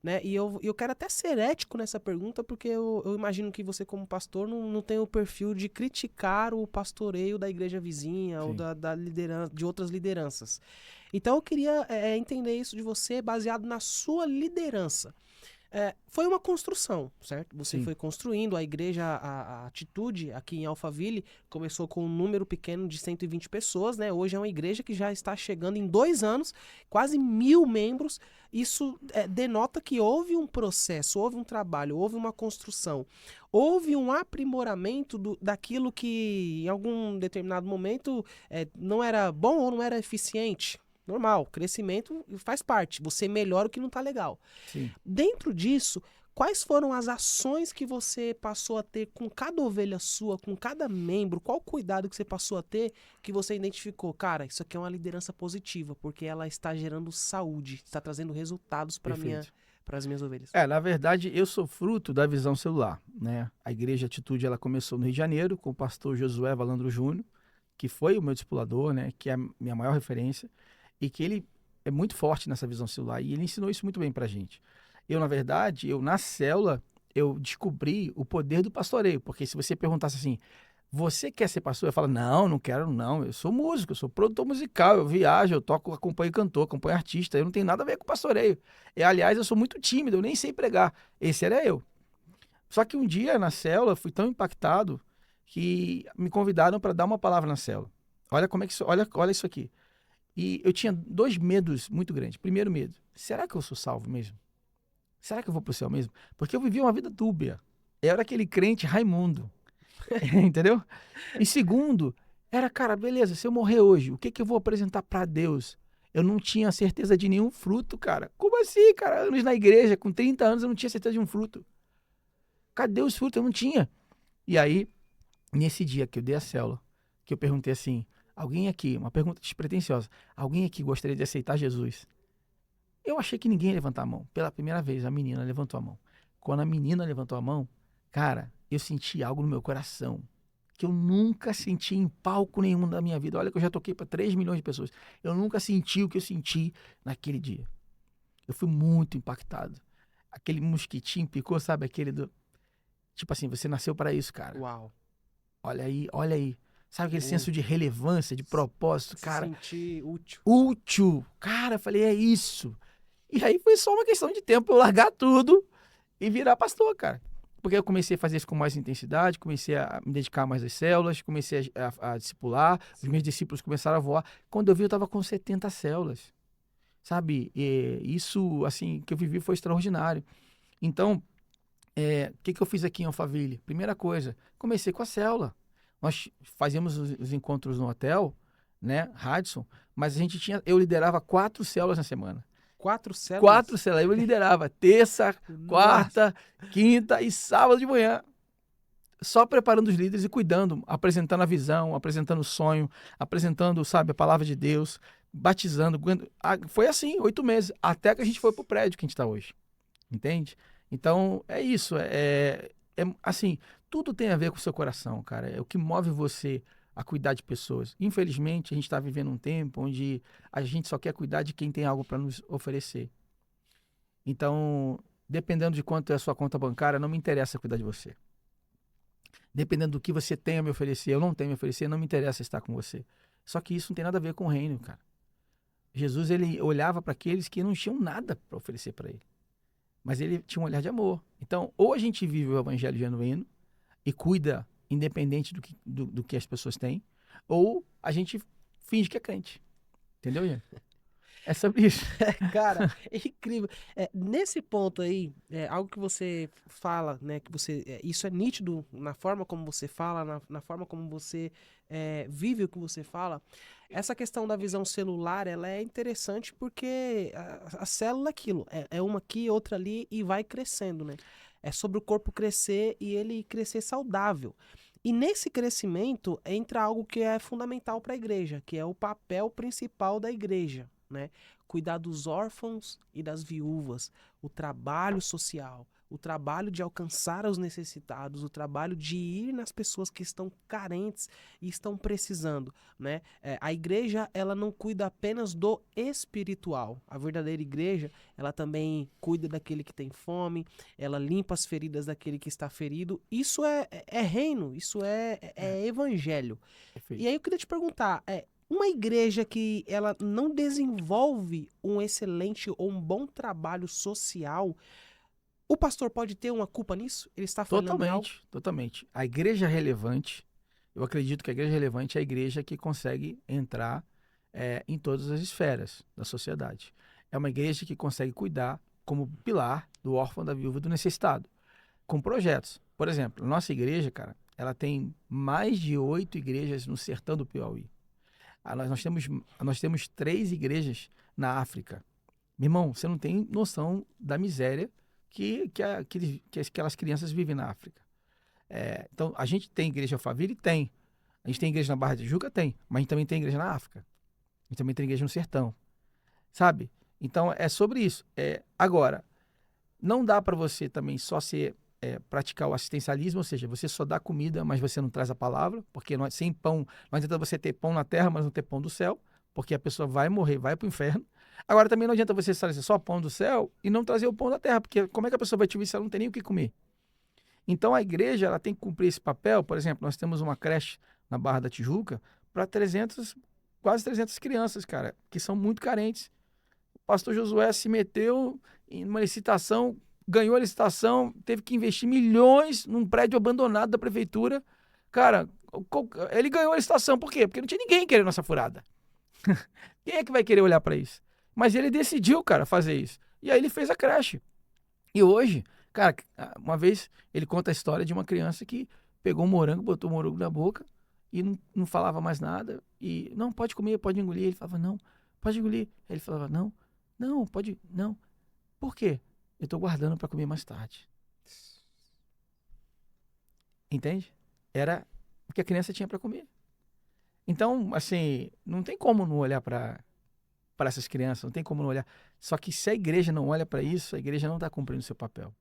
né? E eu quero até ser ético nessa pergunta, porque eu imagino que você, como pastor, não tem o perfil de criticar o pastoreio da igreja vizinha ou Sim. da liderança, de outras lideranças. Então eu queria entender isso de você baseado na sua liderança. Foi uma construção, certo? Você Sim. foi construindo a igreja, a Atitude, aqui em Alphaville, começou com um número pequeno de 120 pessoas, né? Hoje é uma igreja que já está chegando em 2 anos, quase 1.000 membros. Isso denota que houve um processo, houve um trabalho, houve uma construção, houve um aprimoramento daquilo que em algum determinado momento não era bom ou não era eficiente. Normal, crescimento faz parte. Você melhora o que não está legal. Sim. Dentro disso, quais foram as ações que você passou a ter com cada ovelha sua, com cada membro? Qual o cuidado que você passou a ter que você identificou? Cara, isso aqui é uma liderança positiva, porque ela está gerando saúde, está trazendo resultados Perfeito. para as minhas ovelhas. Na verdade, eu sou fruto da visão celular, né? A Igreja Atitude, ela começou no Rio de Janeiro, com o pastor Josué Valandro Júnior, que foi o meu discipulador, né? Que é a minha maior referência, e que ele é muito forte nessa visão celular, e ele ensinou isso muito bem pra gente. Na verdade, na célula, eu descobri o poder do pastoreio, porque se você perguntasse assim, você quer ser pastor? Eu falo, não, não quero não, eu sou músico, eu sou produtor musical, eu viajo, eu toco, acompanho cantor, acompanho artista, eu não tenho nada a ver com pastoreio. Aliás, eu sou muito tímido, eu nem sei pregar. Esse era eu. Só que um dia na célula, fui tão impactado que me convidaram para dar uma palavra na célula. Olha como é que olha isso aqui. E eu tinha dois medos muito grandes. Primeiro medo, será que eu sou salvo mesmo? Será que eu vou pro céu mesmo? Porque eu vivia uma vida dúbia. Eu era aquele crente Raimundo, entendeu? E segundo, cara, beleza, se eu morrer hoje, o que que eu vou apresentar para Deus? Eu não tinha certeza de nenhum fruto, cara. Como assim, cara? Anos na igreja, com 30 anos eu não tinha certeza de um fruto. Cadê os frutos? Eu não tinha. E aí, nesse dia que eu dei a célula, que eu perguntei assim, alguém aqui, uma pergunta despretensiosa, alguém aqui gostaria de aceitar Jesus? Eu achei que ninguém ia levantar a mão. Pela primeira vez, a menina levantou a mão. Quando a menina levantou a mão, cara, eu senti algo no meu coração que eu nunca senti em palco nenhum da minha vida. Olha que eu já toquei para 3 milhões de pessoas. Eu nunca senti o que eu senti naquele dia. Eu fui muito impactado. Aquele mosquitinho picou, sabe? Aquele do... Tipo assim, você nasceu para isso, cara. Uau. Olha aí, olha aí. Sabe aquele O, senso de relevância, de propósito, Se cara? sentir útil. Útil. Cara, eu falei, é isso. E aí foi só uma questão de tempo eu largar tudo e virar pastor, cara. Porque eu comecei a fazer isso com mais intensidade, comecei a me dedicar mais às células, comecei a discipular, os meus discípulos começaram a voar. Quando eu vi, eu estava com 70 células, sabe? E isso, assim, que eu vivi foi extraordinário. Então, o que eu fiz aqui em Alphaville? Primeira coisa, comecei com a célula. Nós fazíamos os encontros no hotel, né, Radisson, mas eu liderava 4 células na semana. 4 4 células? células. Eu liderava terça, Nossa. quarta, quinta e sábado de manhã. Só preparando os líderes e cuidando, apresentando a visão, apresentando o sonho, apresentando, sabe, a palavra de Deus, batizando. Foi assim, 8 meses, até que a gente foi pro prédio que a gente está hoje. Entende? Então, é isso. Assim, tudo tem a ver com o seu coração, cara. É o que move você a cuidar de pessoas. Infelizmente, a gente está vivendo um tempo onde a gente só quer cuidar de quem tem algo para nos oferecer. Então, dependendo de quanto é a sua conta bancária, não me interessa cuidar de você. Dependendo do que você tem a me oferecer, eu não tenho a me oferecer, não me interessa estar com você. Só que isso não tem nada a ver com o reino, cara. Jesus, ele olhava para aqueles que não tinham nada para oferecer para ele. Mas ele tinha um olhar de amor. Então, ou a gente vive o evangelho genuíno e cuida independente do que as pessoas têm, ou a gente finge que é crente. Entendeu, Ian? É sobre isso. Cara, é incrível. Nesse ponto aí, algo que você fala, né? Que isso é nítido na forma como você fala, na forma como você vive o que você fala. Essa questão da visão celular, ela é interessante porque a célula é aquilo. É uma aqui, outra ali e vai crescendo, né? É sobre o corpo crescer e ele crescer saudável. E nesse crescimento entra algo que é fundamental para a igreja, que é o papel principal da igreja, né? Cuidar dos órfãos e das viúvas, o trabalho social, o trabalho de alcançar os necessitados, o trabalho de ir nas pessoas que estão carentes e estão precisando, né? A igreja, ela não cuida apenas do espiritual. A verdadeira igreja, ela também cuida daquele que tem fome, ela limpa as feridas daquele que está ferido. Isso é reino, isso é evangelho. E Perfeito. aí eu queria te perguntar, uma igreja que ela não desenvolve um excelente ou um bom trabalho social, o pastor pode ter uma culpa nisso? Ele está falhando em algo? Totalmente, totalmente. A igreja relevante, eu acredito que a igreja relevante é a igreja que consegue entrar em todas as esferas da sociedade. É uma igreja que consegue cuidar como pilar do órfão, da viúva e do necessitado, com projetos. Por exemplo, nossa igreja, cara, ela tem mais de 8 igrejas no sertão do Piauí. Nós temos 3 igrejas na África. Meu irmão, você não tem noção da miséria que aquelas crianças vivem na África. Então, a gente tem igreja Alphaville? Tem. A gente tem igreja na Barra de Tijuca? Tem. Mas a gente também tem igreja na África. A gente também tem igreja no sertão. Sabe? Então, é sobre isso. Agora, não dá para você também só praticar o assistencialismo, ou seja, você só dá comida, mas você não traz a palavra, porque sem pão, não adianta você ter pão na terra, mas não ter pão do céu, porque a pessoa vai morrer, vai para o inferno. Agora, também não adianta você trazer só pão do céu e não trazer o pão da terra, porque como é que a pessoa vai te ouvir se ela não tem nem o que comer? Então, a igreja ela tem que cumprir esse papel. Por exemplo, nós temos uma creche na Barra da Tijuca para quase 300 crianças, cara, que são muito carentes. O pastor Josué se meteu em uma licitação, ganhou a licitação, teve que investir milhões num prédio abandonado da prefeitura. Cara, ele ganhou a licitação, por quê? Porque não tinha ninguém querendo essa furada. Quem é que vai querer olhar para isso? Mas ele decidiu, cara, fazer isso. E aí ele fez a creche. E hoje, cara, uma vez ele conta a história de uma criança que pegou um morango, botou o morango na boca e não falava mais nada. E, não, pode comer, pode engolir. Ele falava, não, pode engolir. Aí ele falava, não, não, pode, não. Por quê? Eu tô guardando para comer mais tarde. Entende? Era o que a criança tinha para comer. Então, assim, não tem como não olhar para essas crianças, não tem como não olhar. Só que se a igreja não olha para isso, a igreja não está cumprindo o seu papel.